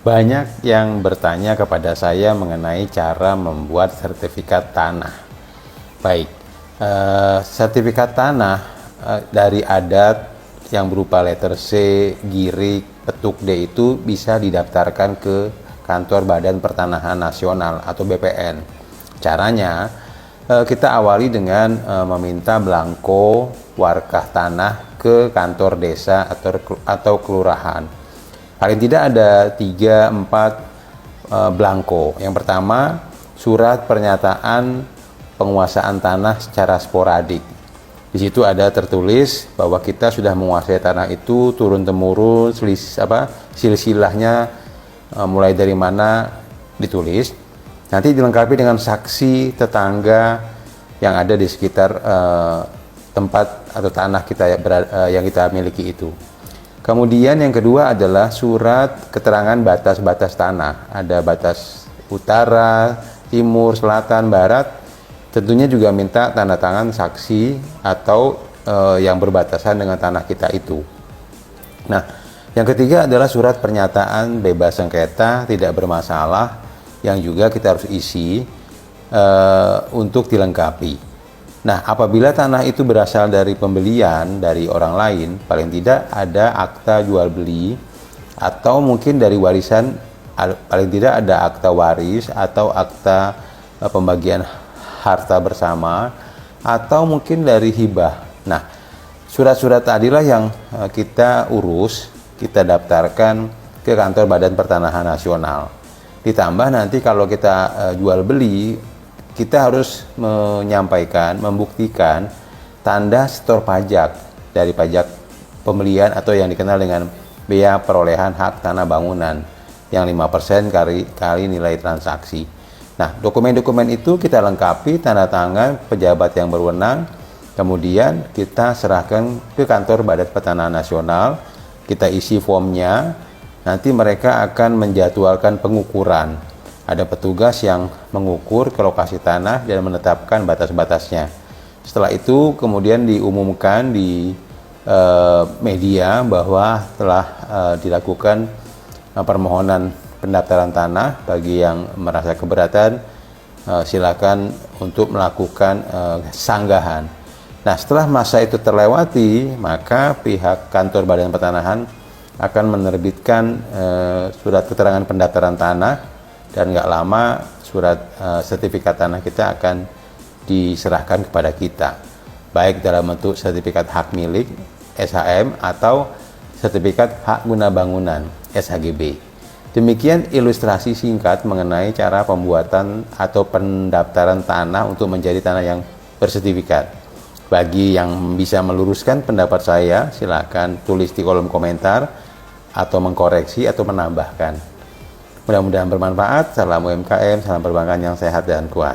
Banyak yang bertanya kepada saya mengenai cara membuat sertifikat tanah. Baik, sertifikat tanah dari adat yang berupa letter C, girik, petuk D itu bisa didaftarkan ke kantor Badan Pertanahan Nasional atau BPN. Caranya, kita awali dengan meminta belangko warkah tanah ke kantor desa atau kelurahan. Paling tidak ada 3-4 belangko. Yang pertama, surat pernyataan penguasaan tanah secara sporadik. Di situ ada tertulis bahwa kita sudah menguasai tanah itu turun-temurun, silsilahnya mulai dari mana ditulis. Nanti dilengkapi dengan saksi tetangga yang ada di sekitar tempat atau tanah kita yang kita miliki itu. Kemudian yang kedua adalah surat keterangan batas-batas tanah. Ada batas utara, timur, selatan, barat. Tentunya juga minta tanda tangan saksi atau yang berbatasan dengan tanah kita itu. Nah, yang ketiga adalah surat pernyataan bebas sengketa tidak bermasalah yang juga kita harus isi untuk dilengkapi. Nah, apabila tanah itu berasal dari pembelian dari orang lain, paling tidak ada akta jual beli atau mungkin dari warisan, paling tidak ada akta waris atau akta pembagian harta bersama atau mungkin dari hibah. Nah, surat-surat tadilah yang kita urus, kita daftarkan ke kantor Badan Pertanahan Nasional. Ditambah nanti kalau kita jual beli, kita harus menyampaikan, membuktikan tanda setor pajak dari pajak pembelian atau yang dikenal dengan bea perolehan hak tanah bangunan yang 5% kali nilai transaksi. Nah, dokumen-dokumen itu kita lengkapi, tanda tangan pejabat yang berwenang, kemudian kita serahkan ke kantor Badan Pertanahan Nasional, kita isi formnya, nanti mereka akan menjadwalkan pengukuran. Ada petugas yang mengukur ke lokasi tanah dan menetapkan batas-batasnya. Setelah itu kemudian diumumkan di media bahwa telah dilakukan permohonan pendaftaran tanah. Bagi yang merasa keberatan, silakan untuk melakukan sanggahan. Nah, setelah masa itu terlewati, maka pihak kantor Badan Pertanahan akan menerbitkan surat keterangan pendaftaran tanah. Dan nggak lama surat sertifikat tanah kita akan diserahkan kepada kita, baik dalam bentuk sertifikat hak milik SHM atau sertifikat hak guna bangunan SHGB. Demikian ilustrasi singkat mengenai cara pembuatan atau pendaftaran tanah untuk menjadi tanah yang bersertifikat. Bagi yang bisa meluruskan pendapat saya, silakan tulis di kolom komentar atau mengkoreksi atau menambahkan. Mudah-mudahan bermanfaat. Salam UMKM, salam perbankan yang sehat dan kuat.